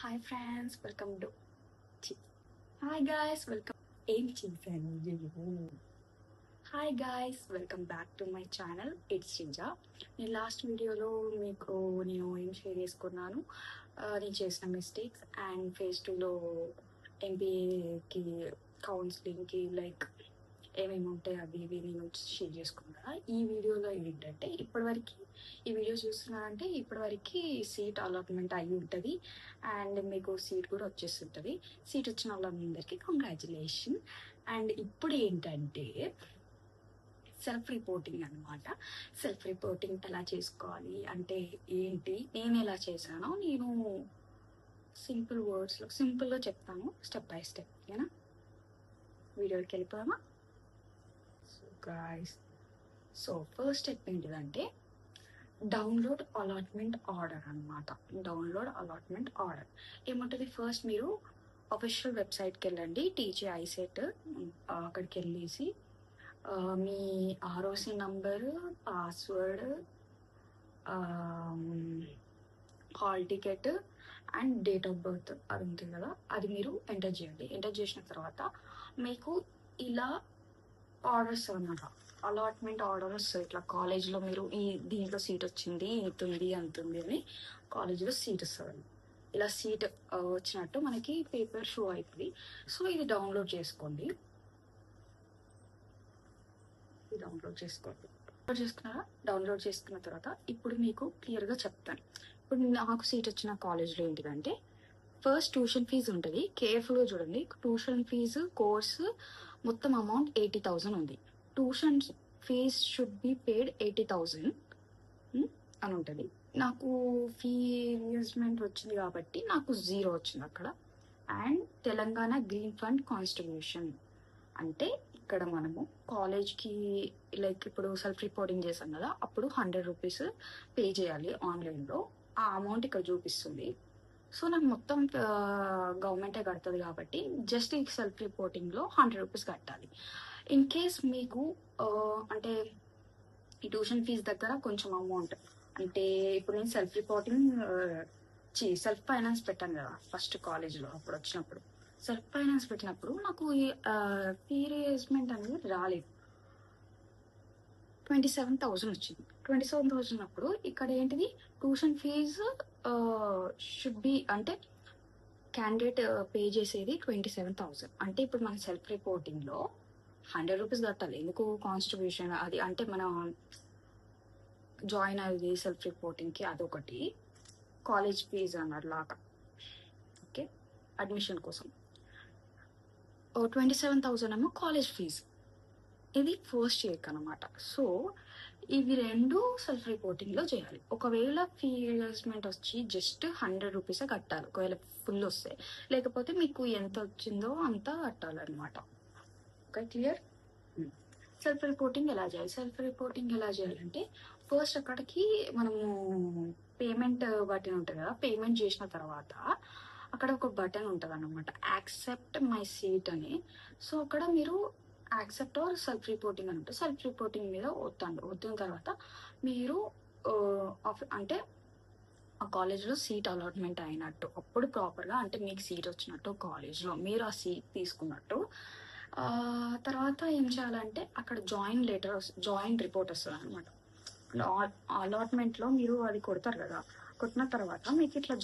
Hi friends welcome to hi guys welcome ఏం చేశాను hi guys welcome back to my channel it's చింజా. నేను last వీడియోలో మీకు నేను ఏం షేర్ చేసుకున్నాను, నేను చేసిన మిస్టేక్స్ అండ్ ఫేజ్ 2లో ఎంబీఏకి కౌన్సిలింగ్కి లైక్ ఏమేమి ఉంటాయి అవి ఇవి నేను షేర్ చేసుకున్నా. ఈ వీడియోలో ఏంటంటే ఇప్పటివరకు ఈ వీడియో చూస్తున్నారంటే ఇప్పటివరకు సీట్ అలాట్మెంట్ అయ్యి ఉంటుంది అండ్ మీకు సీట్ కూడా వచ్చేస్తుంటుంది. సీట్ వచ్చిన వాళ్ళందరికీ కంగ్రాచులేషన్. అండ్ ఇప్పుడు ఏంటంటే సెల్ఫ్ రిపోర్టింగ్ అనమాట. సెల్ఫ్ రిపోర్టింగ్ ఎలా చేసుకోవాలి అంటే ఏంటి, నేను ఎలా చేశానో నేను సింపుల్ వర్డ్స్లో సింపుల్గా చెప్తాను, స్టెప్ బై స్టెప్. ఓకేనా, వీడియోకి వెళ్ళిపోదామా? guys, సో ఫస్ట్ స్టెప్ ఏంటిదంటే డౌన్లోడ్ అలాట్మెంట్ ఆర్డర్ అనమాట. డౌన్లోడ్ అలాట్మెంట్ ఆర్డర్ ఏముంటుంది, ఫస్ట్ మీరు అఫీషియల్ వెబ్సైట్కి వెళ్ళండి, టీజీ ఐసెట్. అక్కడికి వెళ్ళేసి మీ ROC number, password, hall ticket and date of birth అది ఉంటుంది కదా, అది మీరు ఎంటర్ చేయండి. ఎంటర్ చేసిన తర్వాత మీకు ఇలా ఆర్డర్స్ అనమాట, అలాట్మెంట్ ఆర్డర్ వస్తుంది. ఇట్లా కాలేజ్లో మీరు ఈ దీంట్లో సీట్ వచ్చింది, ఇంతుంది అంతుంది అని కాలేజ్లో సీట్ వస్తుంది. ఇలా సీట్ వచ్చినట్టు మనకి పేపర్ షో అవుతుంది. సో ఇది డౌన్లోడ్ చేసుకోండి. డౌన్లోడ్ చేసుకోండి. డౌన్లోడ్ చేసుకున్న తర్వాత ఇప్పుడు మీకు క్లియర్గా చెప్తాను. ఇప్పుడు నాకు సీట్ వచ్చిన కాలేజ్లో ఏంటిదంటే ఫస్ట్ ట్యూషన్ ఫీజు ఉంటుంది. కేర్ఫుల్గా చూడండి, ట్యూషన్ ఫీజు కోర్సు మొత్తం అమౌంట్ 80,000 ఉంది. Tuition fee should be paid 80,000 అని ఉంటుంది. నాకు ఫీ రియంబర్స్మెంట్ వచ్చింది కాబట్టి నాకు 0 వచ్చింది అక్కడ. అండ్ తెలంగాణ గ్రీన్ ఫండ్ కాన్స్ట్రిబ్యూషన్ అంటే ఇక్కడ మనము కాలేజ్కి లైక్ ఇప్పుడు సెల్ఫ్ రిపోర్టింగ్ చేసాం కదా, అప్పుడు 100 రూపీస్ పే చేయాలి ఆన్లైన్లో. ఆ అమౌంట్ ఇక్కడ చూపిస్తుంది. సో నాకు మొత్తం గవర్నమెంటే కడుతుంది కాబట్టి జస్ట్ ఈ సెల్ఫ్ రిపోర్టింగ్లో 100 రూపీస్ కట్టాలి. ఇన్ కేస్ మీకు అంటే ఈ ట్యూషన్ ఫీజు దగ్గర కొంచెం అమౌంట్ అంటే ఇప్పుడు నేను సెల్ఫ్ రిపోర్టింగ్ సెల్ఫ్ ఫైనాన్స్ పెట్టాను కదా ఫస్ట్ కాలేజ్లో, అప్పుడు వచ్చినప్పుడు సెల్ఫ్ ఫైనాన్స్ పెట్టినప్పుడు నాకు ఫీ రియంబర్స్మెంట్ అనేది రాలేదు. 27,000 వచ్చింది. 27,000 అప్పుడు ఇక్కడ ఏంటిది, ట్యూషన్ ఫీజు షుడ్ బి అంటే క్యాండిడేట్ పే చేసేది 27,000. అంటే ఇప్పుడు మన సెల్ఫ్ రిపోర్టింగ్లో 100 రూపీస్ కట్టాలి. ఎందుకు, కాన్స్ట్రిబ్యూషన్ అది అంటే మనం జాయిన్ అయ్యేది సెల్ఫ్ రిపోర్టింగ్కి అదొకటి, కాలేజ్ ఫీజు అన్నారు లాగా. ఓకే, అడ్మిషన్ కోసం 27,000 ఏమో కాలేజ్ ఫీజు. ఇది ఫస్ట్ ఇయర్కి అనమాట. సో ఇవి రెండు సెల్ఫ్ రిపోర్టింగ్లో చేయాలి. ఒకవేళ ఫీ రియంబర్స్మెంట్ వచ్చి జస్ట్ 100 రూపీసే కట్టాలి ఒకవేళ ఫుల్ వస్తే, లేకపోతే మీకు ఎంత వచ్చిందో అంత కట్టాలన్నమాట. Okay, clear? సెల్ఫ్ రిపోర్టింగ్ ఎలా చేయాలి? సెల్ఫ్ రిపోర్టింగ్ ఎలా చేయాలంటే ఫస్ట్ అక్కడికి మనము పేమెంట్ బటన్ ఉంటుంది కదా, పేమెంట్ చేసిన తర్వాత అక్కడ ఒక బటన్ ఉంటుంది అన్నమాట, యాక్సెప్ట్ మై సీట్ అని. సో అక్కడ మీరు యాక్సెప్ట్ ఆర్ సెల్ఫ్ రిపోర్టింగ్ అని ఉంటుంది. సెల్ఫ్ రిపోర్టింగ్ మీద వద్దిన తర్వాత మీరు అంటే ఆ కాలేజ్లో సీట్ అలాట్మెంట్ అయినట్టు, అప్పుడు ప్రాపర్గా అంటే మీకు సీట్ వచ్చినట్టు కాలేజ్లో మీరు ఆ సీట్ తీసుకున్నట్టు. తర్వాత ఏం చేయాలంటే అక్కడ జాయిన్ రిపోర్ట్ వస్తుంది అనమాట. అలాట్మెంట్లో మీరు అది కొడతారు కదా, కొట్టిన తర్వాత మీకు ఇట్లా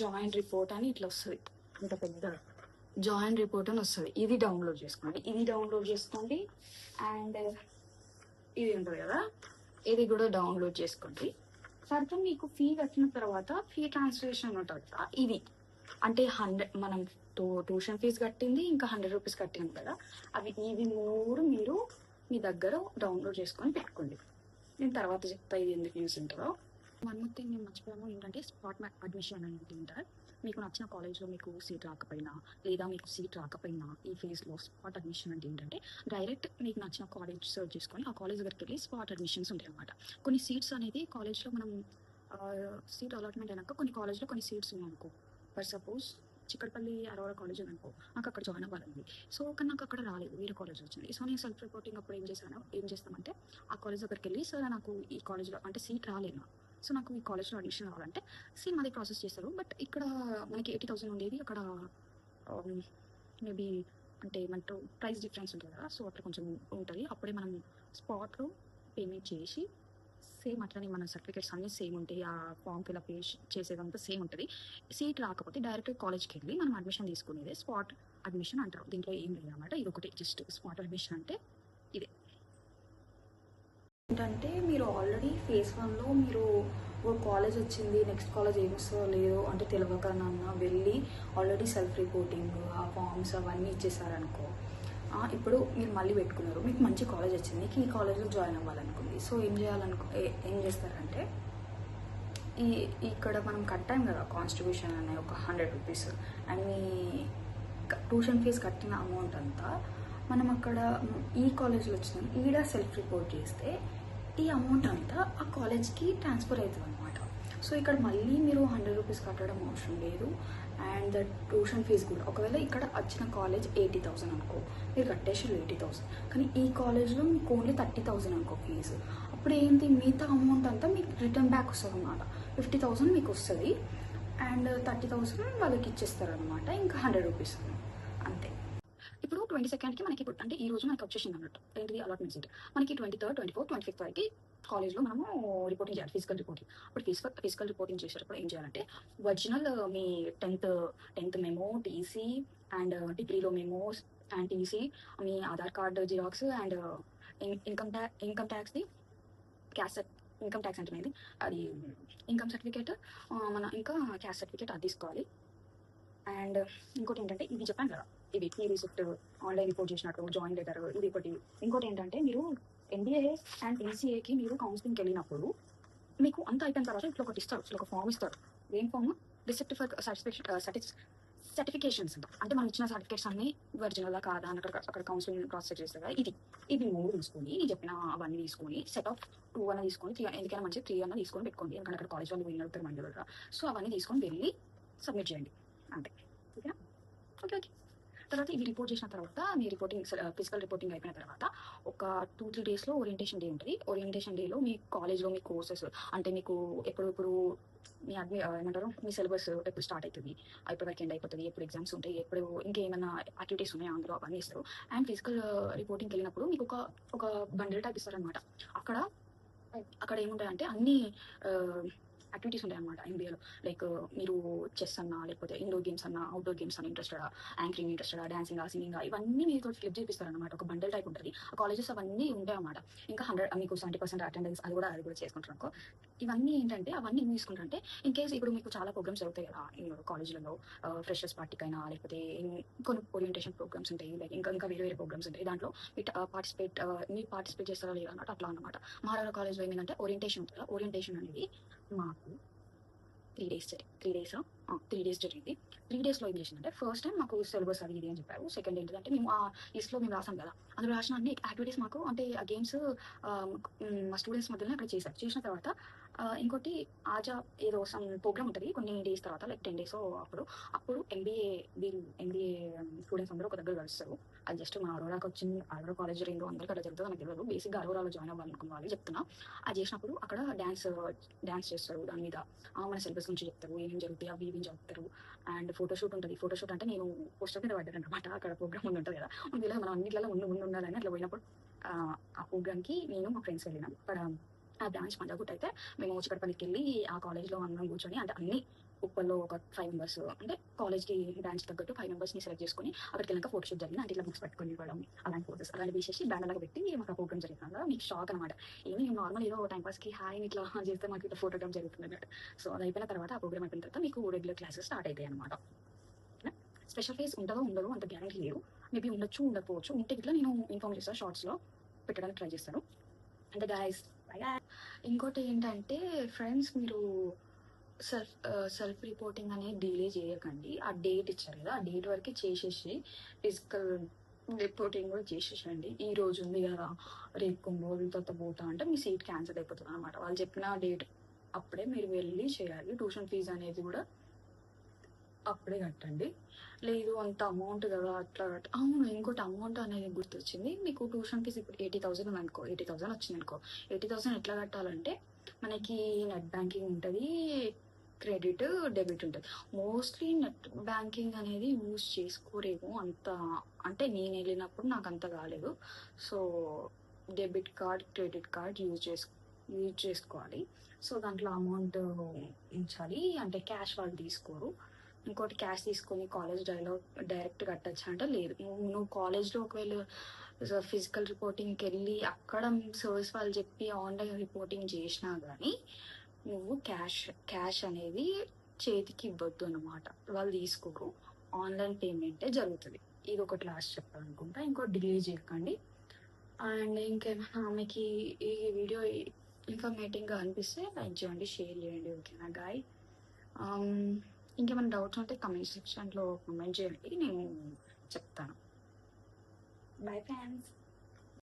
జాయిన్ రిపోర్ట్ అని ఇట్లా వస్తుంది, ఇంత పెద్ద జాయిన్ రిపోర్ట్ అని వస్తుంది. ఇది డౌన్లోడ్ చేసుకోండి. అండ్ ఇది ఉంటుంది కదా, ఇది కూడా డౌన్లోడ్ చేసుకోండి. తర్వాత మీకు ఫీ కట్టిన తర్వాత ఫీ ట్రాన్స్లేషన్ ఉంటుంది కదా, ఇది అంటే 100 మనం ట్యూషన్ ఫీజు కట్టింది ఇంకా 100 రూపీస్ కట్టింది కదా, ఇవి మూడు మీరు మీ దగ్గర డౌన్లోడ్ చేసుకొని పెట్టుకోండి. నేను తర్వాత చెప్తా ఇది ఎందుకు యూస్ ఉంటుందో. వన్ మోర్ థింగ్ నేను మర్చిపోయాము ఏంటంటే స్పాట్ అడ్మిషన్ అనేది ఉంటారు. మీకు నచ్చిన కాలేజ్లో మీకు సీట్ రాకపోయినా లేదా మీకు సీట్ రాకపోయినా ఈ ఫేజ్లో స్పాట్ అడ్మిషన్ అంటే ఏంటంటే డైరెక్ట్ మీకు నచ్చిన కాలేజ్ సర్చ్ చేసుకొని ఆ కాలేజ్ దగ్గరికి వెళ్ళి స్పాట్ అడ్మిషన్స్ ఉంటాయి అన్నమాట. కొన్ని సీట్స్ అనేది కాలేజ్లో మనం సీట్ అలాట్మెంట్ అయినాక కొన్ని కాలేజ్లో కొన్ని సీట్స్ ఉన్నాయనుకో, for suppose Chikkadpally Aurora college అనుకో, నాకు అక్కడ జాయిన్ అవ్వాలండి. సో కానీ నాకు అక్కడ రాలేదు, వేరే కాలేజ్ వచ్చింది. సో నేను సెల్ఫ్ రిపోర్టింగ్ అప్పుడు ఏం చేస్తామంటే ఆ కాలేజ్ దగ్గరికి వెళ్ళి, సార్ నాకు ఈ కాలేజ్లో అంటే సీట్ రాలేదు, సో నాకు ఈ కాలేజ్లో అడ్మిషన్ కావాలంటే సేమ్ అదే ప్రాసెస్ చేస్తారు. బట్ ఇక్కడ మనకి 80,000 ఉండేది అక్కడ మేబీ అంటే మనతో ప్రైస్ డిఫరెన్స్ ఉంటుంది కదా, సో అట్లా కొంచెం ఉంటుంది. అప్పుడే మనం స్పాట్లో పేమెంట్ చేసి సేమ్ అట్లనే మన సర్టిఫికేట్స్ అన్నీ సేమ్ ఉంటాయి. ఆ ఫామ్ ఫిల్అప్ చేసేదంతా సేమ్ ఉంటుంది. సీట్ రాకపోతే డైరెక్ట్ కాలేజ్కి వెళ్ళి మనం అడ్మిషన్ తీసుకునేదే స్పాట్ అడ్మిషన్ అంటారు. దీంట్లో ఏం లేదు అనమాట. ఇది ఒకటి జస్ట్ స్పాట్ అడ్మిషన్ అంటే ఇదే. ఏంటంటే మీరు ఆల్రెడీ ఫేజ్ 1లో మీరు ఒక కాలేజ్ వచ్చింది, నెక్స్ట్ కాలేజ్ ఏమొస్తుందో లేదో అంటే తెలియకనన్నా వెళ్ళి ఆల్రెడీ సెల్ఫ్ రిపోర్టింగ్ ఆ ఫామ్స్ అవన్నీ ఇచ్చేసారనుకో, ఇప్పుడు మీరు మళ్ళీ పెట్టుకున్నారు, మీకు మంచి కాలేజ్ వచ్చింది, మీకు ఈ కాలేజ్లో జాయిన్ అవ్వాలనుకుంది. సో ఏం చేస్తారంటే ఇక్కడ మనం కట్టాం కదా కాన్స్టిట్యూషన్ అనే ఒక 100 రూపీస్ అండ్ మీ ట్యూషన్ ఫీజు కట్టిన అమౌంట్ అంతా మనం అక్కడ ఈ కాలేజ్లో వచ్చిన ఈడ సెల్ఫ్ రిపోర్ట్ చేస్తే ఈ అమౌంట్ అంతా ఆ కాలేజ్కి ట్రాన్స్ఫర్ అవుతుంది అనమాట. సో ఇక్కడ మళ్ళీ మీరు 100 రూపీస్ కట్టడం అవసరం లేదు. అండ్ ద ట్యూషన్ ఫీజు కూడా ఒకవేళ ఇక్కడ వచ్చిన కాలేజ్ 80,000 అనుకో, మీరు కట్టేసారు 80,000, కానీ ఈ కాలేజ్లో మీకు ఓన్లీ 30,000 అనుకో ఫీజు. అప్పుడు ఏంటి, మిగతా అమౌంట్ అంతా మీకు రిటర్న్ బ్యాక్ వస్తుంది అనమాట. 50,000 మీకు వస్తుంది అండ్ 30,000 వాళ్ళకి ఇచ్చేస్తారు అనమాట. ఇంకా 100 రూపీస్ అంతే. ఇప్పుడు 22కి మనకి అంటే ఈ రోజు మనకి వచ్చేసింది అన్నట్టు ఏంటిది అలాట్మెంట్ సీట్. మనకి 23rd, 24th, 25th వరకు కాలేజ్లో మనము రిపోర్టింగ్ చేయాలి, ఫిజికల్ రిపోర్టింగ్. అప్పుడు ఫిజికల్ రిపోర్టింగ్ చేసేటప్పుడు ఏం చేయాలంటే ఒరిజినల్ మీ టెన్త్ మెమో, టీసీ అండ్ డిగ్రీలో మెమోస్ అండ్ టీసీ, మీ Aadhaar card xerox and income ట్యాక్స్ది క్యాస్ట్ ఇన్కమ్ ట్యాక్స్ అంటున్నది అది ఇన్కమ్ సర్టిఫికేట్, మన ఇంకా క్యాస్ట్ సర్టిఫికేట్ అది తీసుకోవాలి. అండ్ ఇంకోటి ఏంటంటే ఇది చెప్పాను కదా, ఇవి ఈ రిసిప్ట్, ఆన్లైన్ రిపోర్ట్ చేసినట్టు, జాయిన్ లెటర్, ఇది ఒకటి. ఇంకోటి ఏంటంటే మీరు MBA అండ్ MCAకి మీరు కౌన్సిలింగ్కి వెళ్ళినప్పుడు మీకు అంతా అయిపోయిన తర్వాత ఇట్లా ఒకటి ఇస్తారు, ఇట్లా ఒక ఫామ్ ఇస్తారు. ఏం ఫామ్? రిసిప్ట్ ఫర్ సర్టిఫికేషన్స్ అంటే మనం ఇచ్చిన సర్టిఫికేట్స్ అన్ని ఒరిజినల్గా కాదా అని అక్కడ కౌన్సిలింగ్ ప్రాసెస్ చేస్తారు కదా. ఇవి 3 తీసుకొని చెప్పిన అవన్నీ తీసుకొని సెట్ ఆఫ్ 2 అన్న తీసుకొని 3, ఎందుకైనా మంచి 3 అన్న తీసుకొని పెట్టుకోండి, ఎందుకంటే అక్కడ కాలేజ్ వాళ్ళు వినవుతారు మన దగ్గర. సో అవన్నీ తీసుకొని వెళ్ళి సబ్మిట్ చేయండి అంతే. ఓకేనా? ఓకే. తర్వాత ఇవి రిపోర్ట్ చేసిన తర్వాత మీ ఫిజికల్ రిపోర్టింగ్ అయిపోయిన తర్వాత ఒక 2-3 డేస్లో ఓరియంటేషన్ డే ఉంటుంది. ఓరియంటేషన్ డేలో మీ కాలేజ్లో మీ కోర్సెస్ అంటే మీకు ఇప్పుడు మీ ఏమంటారు, మీ సిలబస్ ఎప్పుడు స్టార్ట్ అవుతుంది, ఎప్పటి వరకు ఎండ్ అయిపోతుంది, ఎప్పుడు ఎగ్జామ్స్ ఉంటాయి, ఎప్పుడు ఇంకేమైనా యాక్టివిటీస్ ఉన్నాయో అందులో అవన్నీ ఇస్తారు. అండ్ ఫిజికల్ రిపోర్టింగ్కి వెళ్ళినప్పుడు మీకు ఒక బండిల్ టైప్ ఇస్తారనమాట. అక్కడ ఏముంటాయంటే అన్ని యాక్టివిటీస్ ఉంటాయి అనమాట MBAలో. లైక్ మీరు చెస్ అన్నా, లేకపోతే ఇండోర్ గేమ్స్ అన్నా, అవుట్డోర్ గేమ్స్ అన్న ఇంట్రెస్టెడా, యాంకరింగ్ ఇంట్రెస్టెడా, డాన్సింగ్, సింగింగ్, ఇవన్నీ మీతో ఫ్లిప్ చేపిస్తారనమాట. ఒక బండల్ టైప్ ఉంటుంది. ఆ కాలేజెస్ అవన్నీ ఉంటాయి అన్నమాట. ఇంకా 100 మీకు 70% అటెండెన్స్ అది కూడా చేసుకుంటారు అనుకో. ఇవన్నీ ఏంటంటే అవన్నీ ఏం తీసుకుంటారంటే ఇన్ కేస్ ఇప్పుడు మీకు చాలా ప్రోగ్రామ్స్ జరుగుతాయి కదా కాలేజ్లలో, ఫ్రెషర్స్ పార్టీకైనా లేకపోతే కొన్ని ఓరియంటేషన్ ప్రోగ్రామ్స్ ఉంటాయి, లైక్ ఇంకా వేరే ప్రోగ్రామ్స్ ఉంటాయి. దాంట్లో మీరు పార్టిసిపేట్ చేస్తారా లేదా అన్నట్టు అట్లా అనమాట. మహారాజా కాలేజ్లో ఏమైందంటే ఓరియంటేషన్ ఉంటుంది. ఓరియంటేషన్ అనేది మాకు 3 డేస్ జరిగింది. 3 డేస్లో ఏం చేసిందంటే ఫస్ట్ టైం మాకు సిలబస్ అది ఇది అని చెప్పారు. సెకండ్ ఏంటంటే మేము ఆ లిస్ట్లో మేము రాసాం కదా, అందులో రాసిన అన్ని యాక్టివిటీస్ మాకు అంటే ఆ గేమ్స్ మా స్టూడెంట్స్ మధ్యలో అక్కడ చేసిన తర్వాత ఇంకోటి ఆజా ఏదో సమ్ ప్రోగ్రామ్ ఉంటుంది కొన్ని డేస్ తర్వాత, లైక్ 10 days అప్పుడు MBA స్టూడెంట్స్ అందరూ ఒక దగ్గర కలుస్తారు. అది జస్ట్ మా అరోరాకి వచ్చింది, అరోరా కాలేజ్ రెండో అందరికీ అట్లా జరుగుతుంది నాకు తెలియదు. బేసిక్గా అరోరాలో జాయిన్ అవ్వాలనుకున్న వాళ్ళు చెప్తున్నా. అది చేసినప్పుడు అక్కడ డాన్స్ చేస్తారు, దాని మీద మన సిలబస్ నుంచి చెప్తారు, ఏమేమి జరుగుతాయి అవి ఇవి చెప్తారు. అండ్ ఫోటోషూట్ ఉంటుంది. ఫోటోషూట్ అంటే నేను పోస్టర్ మీద పడ్డాను అనమాట. అక్కడ ప్రోగ్రామ్ ఉంటుంది కదా, అందులో మనం అన్నింటిలో ముందు ఉండాలని అట్లా పోయినప్పుడు ఆ ప్రోగ్రామ్కి నేను మా ఫ్రెండ్స్ వెళ్ళినాం. అక్కడ ఆ బ్రాంచ్ మండగుట్ అయితే మేము చిక్కడపల్లికి వెళ్ళి ఆ కాలేజ్లో అందరం కూర్చొని అంటే అన్ని ఉప్పల్లో ఒక 5 members అంటే కాలేజ్కి బ్రాంచ్ తగ్గట్టు 5 members సెలెక్ట్ చేసుకొని అక్కడికి వెళ్ళాక ఫోటోషూట్ జరిగింది. అంటే ఇట్లా బుక్స్ పెట్టుకొని ఇవ్వడం, అలాంటి ఫోటోస్ అలాంటి తీసేసి బ్యానర్ లాగా పెట్టి మాకు ఆ ప్రోగ్రామ్ జరిగింది. మీకు షాక్ అనమాట. ఏమి మేము నార్మల్ ఏదో టైం పాస్కి హాయ్ ఇట్లా చేస్తే మాకు ఇట్లా ఫోటోగ్రామ్ జరుగుతుంది అన్నట్టు. సో అది అయిపోయిన తర్వాత ఆ ప్రోగ్రామ్ అయిపోయిన తర్వాత మీకు రెగ్యులర్ క్లాసెస్ స్టార్ట్ అవుతాయి అనమాట. స్పెషల్ ఫేస్ ఉంటుందో ఉండదో అంత గ్యారంటీ లేదు. మేబీ ఉండొచ్చు ఉండకపోవచ్చు. ఉంటే ఇట్లా నేను ఇన్ఫార్మ్ చేస్తాను, షార్ట్స్లో పెట్టడానికి ట్రై చేస్తాను. అంటే గాయస్ ఇంకోటి ఏంటంటే ఫ్రెండ్స్, మీరు సెల్ఫ్ రిపోర్టింగ్ అనేది డిలే చేయకండి. ఆ డేట్ ఇచ్చారు కదా, ఆ డేట్ వరకు చేసేసి ఫిజికల్ రిపోర్టింగ్ కూడా చేసేసండి. ఈ రోజు ఉంది కదా, రేపు కొన్ని తర్వాత పోతా అంటే మీ సీట్ క్యాన్సిల్ అయిపోతుంది అనమాట. వాళ్ళు చెప్పిన డేట్ అప్పుడే మీరు వెళ్ళి చేయాలి. ట్యూషన్ ఫీజు అనేది కూడా అప్పుడే కట్టండి. లేదు అంత అమౌంట్ కదా అట్లా అవును. ఇంకోటి అమౌంట్ అనేది గుర్తొచ్చింది. మీకు ట్యూషన్ ఫీజు ఇప్పుడు 80,000 ఉందనుకో, 80,000 వచ్చింది అనుకో, 80,000 ఎట్లా కట్టాలంటే మనకి నెట్ బ్యాంకింగ్ ఉంటుంది, క్రెడిట్, డెబిట్ ఉంటుంది. మోస్ట్లీ నెట్ బ్యాంకింగ్ అనేది యూజ్ చేసుకోరేమో అంత, అంటే నేను వెళ్ళినప్పుడు నాకు అంత కాలేదు. So debit card, credit card use చేసుకోవాలి. సో దాంట్లో అమౌంట్ ఉంచాలి, అంటే క్యాష్ వాళ్ళు తీసుకోరు. ఇంకోటి, క్యాష్ తీసుకొని కాలేజ్ డైరెక్ట్ కట్టచ్చా అంటే లేదు. నువ్వు కాలేజ్లో ఒకవేళ ఫిజికల్ రిపోర్టింగ్కి వెళ్ళి అక్కడ సర్వీస్ వాళ్ళు చెప్పి ఆన్లైన్ రిపోర్టింగ్ చేసినా కానీ నువ్వు క్యాష్ అనేది చేతికి ఇవ్వద్దు అనమాట, వాళ్ళు తీసుకోరు. ఆన్లైన్ పేమెంటే జరుగుతుంది. ఇది ఒకటి లాస్ట్ చెప్పాలనుకుంటా. ఇంకోటి డిలే చేయకండి. అండ్ ఇంకేమైనా మీకు ఈ వీడియో ఇన్ఫర్మేటివ్గా అనిపిస్తే లైక్ చేయండి, షేర్ చేయండి. ఓకేనా గాయ్? ఇంకేమైనా డౌట్స్ ఉంటే కమెంట్ సెక్షన్లో కమెంట్ చేయండి, నేను చెప్తాను. Bye friends.